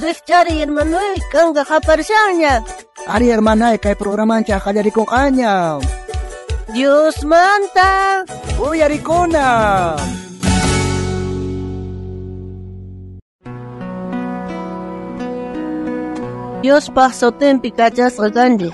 Rifchari hermano, kanga japarshaña. Ari hermana, kay programancha qallarikuqaña. Dios manta. Uyarikuna. Dios paso tempi kachas gandi.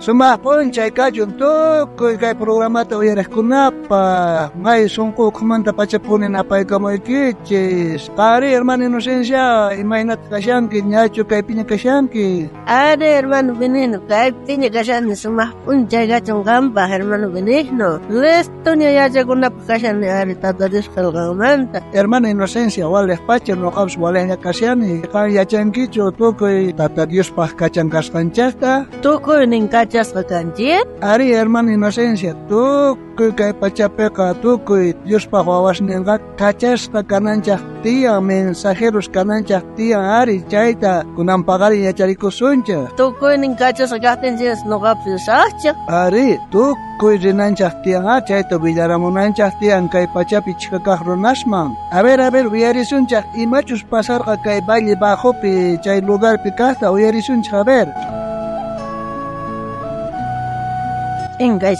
Suma poncha kajun tukuy kay programata uyaraskunapa may sunqu kumanta pachapunin apay kamoykichis. Qari hermano Inocencia imaynat kashanki ñachu kay piña kashanki. Are hermano veneno kay piña kashanki suma poncha kachun gampa hermano veneno. Lestonia yachakunapa kashanki are tatadis kalgamanta. Hermano Inocencia wales pacha no qabs walenya kashani kan yachankichu tukuy tata Dios paj kachan kasqanchasta. Tukuy nin kachas kakanchi. Ari hermano Inocencia tukuy kay pachapeka tukuy Dios paj wawasninqa kachasqa kananchaq tiyan mensajeros kananchaq tiyan ari chayta kunan paqari yacharikusuncha. Tukuy nin kachas kakanchis no qabs sachaq. Ari tukuy rinanchaq tiyan chayta villaramunanchaq tiyan kay pachapi chikakaq runasman. A ver uyarisunchaq imachus pasarqa kay valle bajopi chay lugarpi kaqta uyarisunchaq a ver. Engay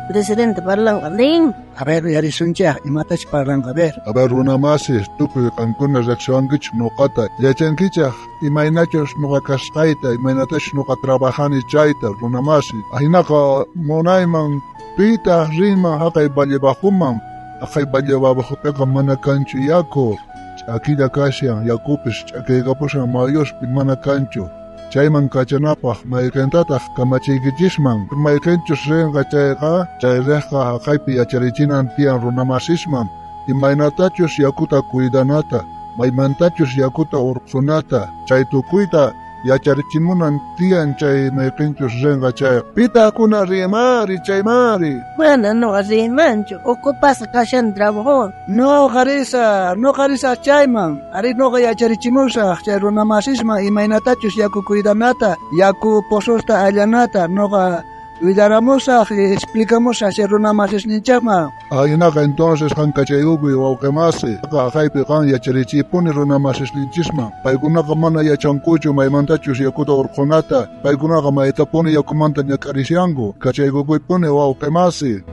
presidente parlanqanin. A ver uyarisunchaq imatash parlanqa a ver. A ver runamasis tukuy qankuna riqsiwankichu nuqata yachankichaq imaynachus nuqa kasqayta imaynatash nuqa trabajani chayta runamasi. Ahinaqa munayman pitaq rinman haqay valle bajoman. Haqay valle bajopiqa mana kanchu yaku. Ch'akilla kashan yakupis ch'akiyqapushan mayuspi mana kanchu. Chayman kachanapaq mayqintataq kamachiykichisman. Mayqinchus rinqa chayqa chayrejqa haqaypi yacharichinan tiyan runamasisman. Imaynatachus yakuta kuidanata, maymantachus yakuta urqsunata, chay tukuyta yacharichimunan tiyan chay mayqinchus rinqa chay. Pitakuna rimari chaymari. Bueno, no rimanchu. Ocupas kashan trabajo. No qarisa chayman. Ari noqa yacharichimusaq chay runamasisman imaynatachus yaku kuidanata, yaku pososta allanata noqa widaramusaq explicamusaq chay runamasisninchaqman. Ahinaqa entonces qankachayupi wawqimasi haqaypi qan yacharichipuni runamasisninchisman. Paykunaqa mana yachankuchu maymantachus yakuta urqunata. Paykunaqa maytapuni yakumanta ñakarisyanku. Kachaykupuypuni wawqimasi.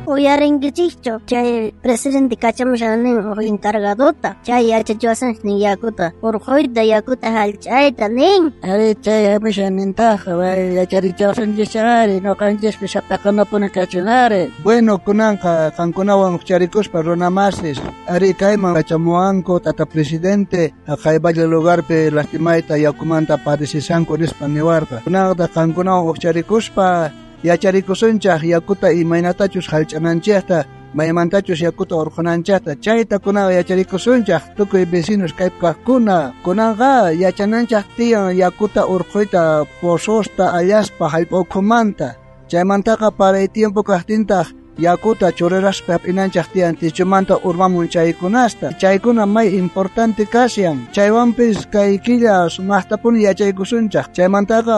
Uyarinkichikchu chay presidente kachamushanin encargadota chay yachachiwasanchik yakuta urquyta yakuta hallch'ayta nin. Ari chay amishanintaqa yacharichawasanchishari noqanchishpi shapaqanapuni kachunari. Bueno kunanqa qankunawan hucharikuspa runamasis ari kayman kachamuwanku tata presidente haqay valle lugarpi lastimayta yakumanta padecisanku nispa niwarqa. Kunanqa qankunawan hucharikuspa yacharikusunchaq yakuta imaynatachus hallch'ananchaqta maymantachus yakuta urqunanchaqta chayta kunaqa yacharikusunchaq tukuy vecinos kaypi kaqkuna. Kunanqa yachananchaq tiyan yakuta urquyta pososta allaspa hallp'ukumanta. Chaymantaqa paray tiempo kaqtintaq yakuta churiraspa p'inanchaq tiyan tichumanta urmamun chaykunasta. Chaykuna may importante kasyan. Chaywanpis kay killa sumaqtapuni yachaykusunchaq. Chaymantaqa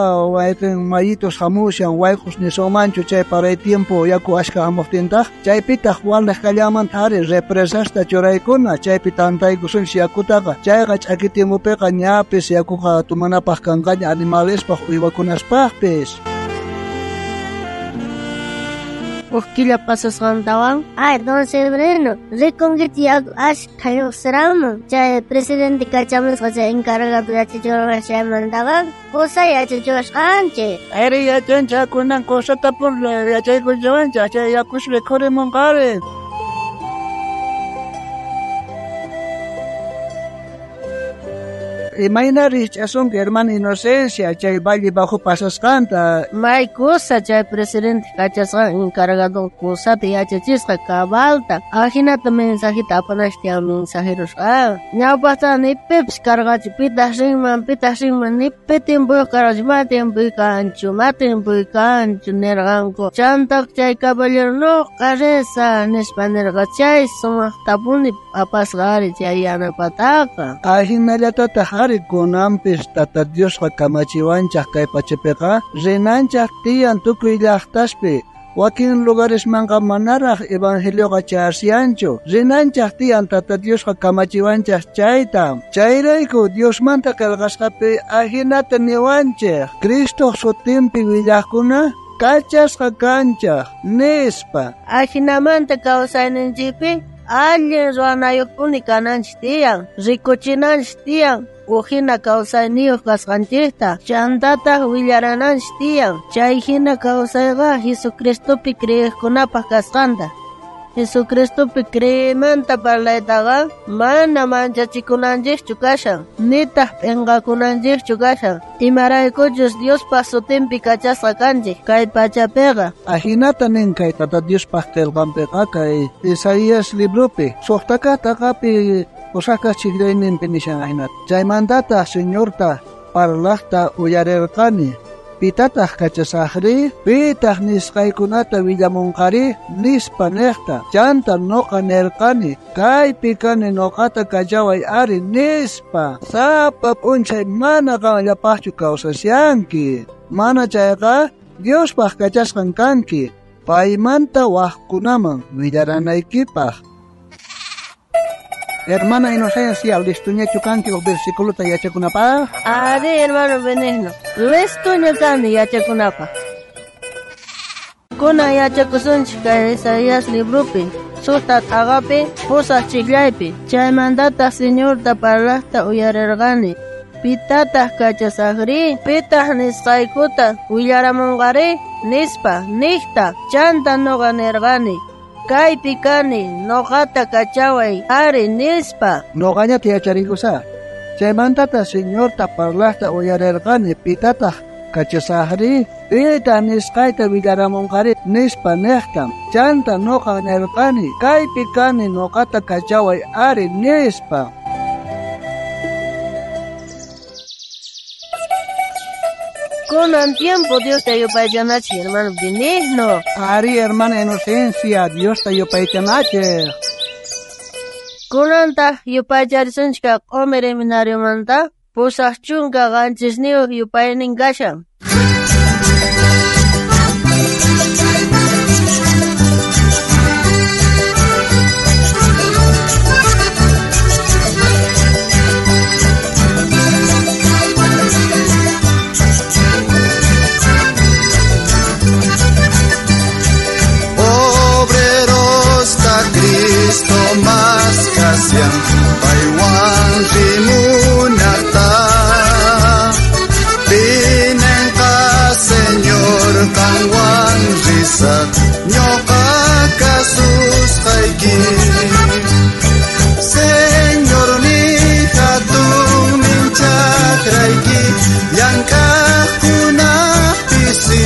mayitos hamushan wayqus nisonmanchu chay paray tiempo yaku ashka hamuqtintaq. Chaypitaq walnaq kallamanta ari represasta churaykuna chaypi tantaykusunchik yakutaqa. Chayqa ch'aki tiemupiqa ñapis yakuqa tumanapaq kanqaña animalespaq uywakunaspaqpis. Killa pasasqantawan. Ay, don Severino, rikunkichi ashka lluqsiramun. Chay presidente kachamusqa chay encargado yachachiwasqa chaymantaqa kusa yachachiwasqanchik. Ari yachanchaq kunan kusatapun yachaykullawanchaq chay yakushpi qurimunqari. Imaynari ch'asunki hermano Inocencia chay valle bajo pasasqanta. May kusa chay presidente kachasqa encargado kusapi yachachisqa kabalta. Ajinata mensajita apanashtiyan mensajerosqa. Ñawpaqta nipipish karqachi pitaq rinman nipi tiempuy karqachi ma tiempuy kanchu nirqanku. Chantaq chay caballero nuqa risa nispa nirqa chay sumaqtapuni apasqa ari chay yanapataqa. Ajinallatataq ari kunampis tata Diosqa kamachiwanchaq kay pachapiqa rinanchaq tiyan tukuy llaqtaspi wakin lugares manqa manaraq evangelioqa chasyanchu rinanchaq tiyan tata Diosqa kamachiwanchaq chayta chayrayku Diosmanta kalqasqapi ahinata niwanchik Cristo sutinpi willaqkuna kachasqa kanchaq nispa Ajinamanta kawsayninchikpi allin ruwanayuqkuni kananchik tiyan rikuchinanchik tiyan uhina kawsayniyuq kasqanchikta chantataq willarananchik tiyan chay hina kawsayqa Jesucristopi kriyiqkunapaq kasqanta Jesucristopi kriyimanta parlaytaqa mana manchachikunanchikchu kashan nitaq p'inqakunanchikchu kashan imaraykuchus Diospaq sutinpi kachasqa kanchik kay pachapiqa ahinata nin kay tata Diospaq qillqanpiqa kay Isaías librupi suqtakaqtaqapi Usaka chigrayninpi nishan ahinata chaymantata Señorta parlaqta uyarirqani pitataq kachasaqri pitaq nisqaykunata willamunqari nispa niqta chanta noqa nirqani kaypi kani noqata kallaway ari nispa sapa p'unchay mana qanllapaqchu kawsasyanki mana chayqa Diospaq kachasqan kanki paymanta waqkunaman willaranaykipaq. Hermana Inocencia, listuñachu kanki o versículota yachakunapaq? Ari hermano Benigno, listuña kanki yachakunapaq. Kuna yachakusunchik kay Isaías librupi, sutat agapi, pusaq chiklaypi, chaymantata Señorta parlaqta uyarirqani. Pitataq kachasaqri, pitaq nisqaykuta willaramunqari, nispa, niqta, chanta nuqa nirqani. Kaypi kani, noqata kachaway, ari nispa. Noqañata yacharikusa. Chaymantata Señorta parlaqta uyarirqani pitataq kachasaqri, pita nisqayta willaramunqari nispa niqtam. Chanta noqa nirqani, kaypi kani noqata kachaway, ari nispa. Kunan tiempo Dios te ayupaychanachi, hermano Benigno. Ari hermana Inocencia, Dios te ayupaychanachi. Kunanta yupaycharisunchika q'umi seminariomanta pusaq chunka qanchisniyuq yupaynin kashan. Cristo más kasian paywan rimunata pinenqa Señor kanwan risa ñoqa kasusqayki Señor ni hatun minchakrayki llank'aqkunapisi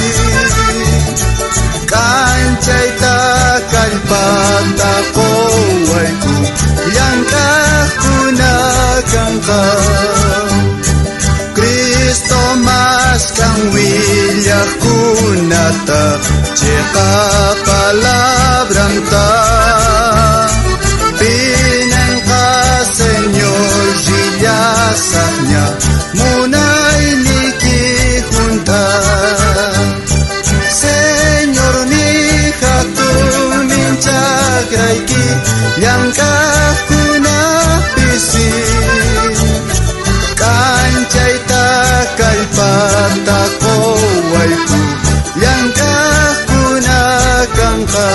kanchayta kallpata qowayku llank'aqkuna kanqa Cristo mas kan willaqkunata chayqa palabranta pinanqa Señor llasaqña munayniki junta Señor ni hatun minchakrayki llank'aqkunapisi kanchayta kallpata qowayku llank'aqkuna kanqa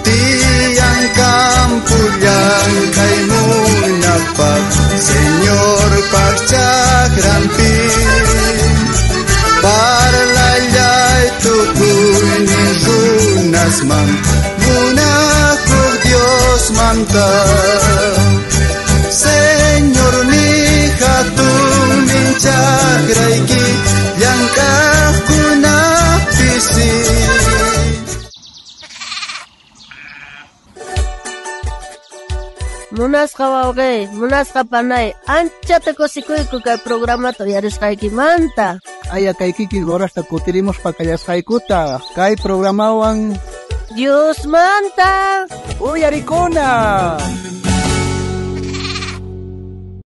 tiyan campu llank'ay munapaq Señor paq chakrampi parlallay tukuynin runasman munakuq Diosmanta Señor ni hatun minchakrayki llank'aqkunapisi Munasqa wawqi, munasqa panay, anchata kusikuyku kay programata uyarisqaykimanta. Aya kaykiki horasta kutirimos pakayasqaykuta kay programawan Diosmanta uyarikuna.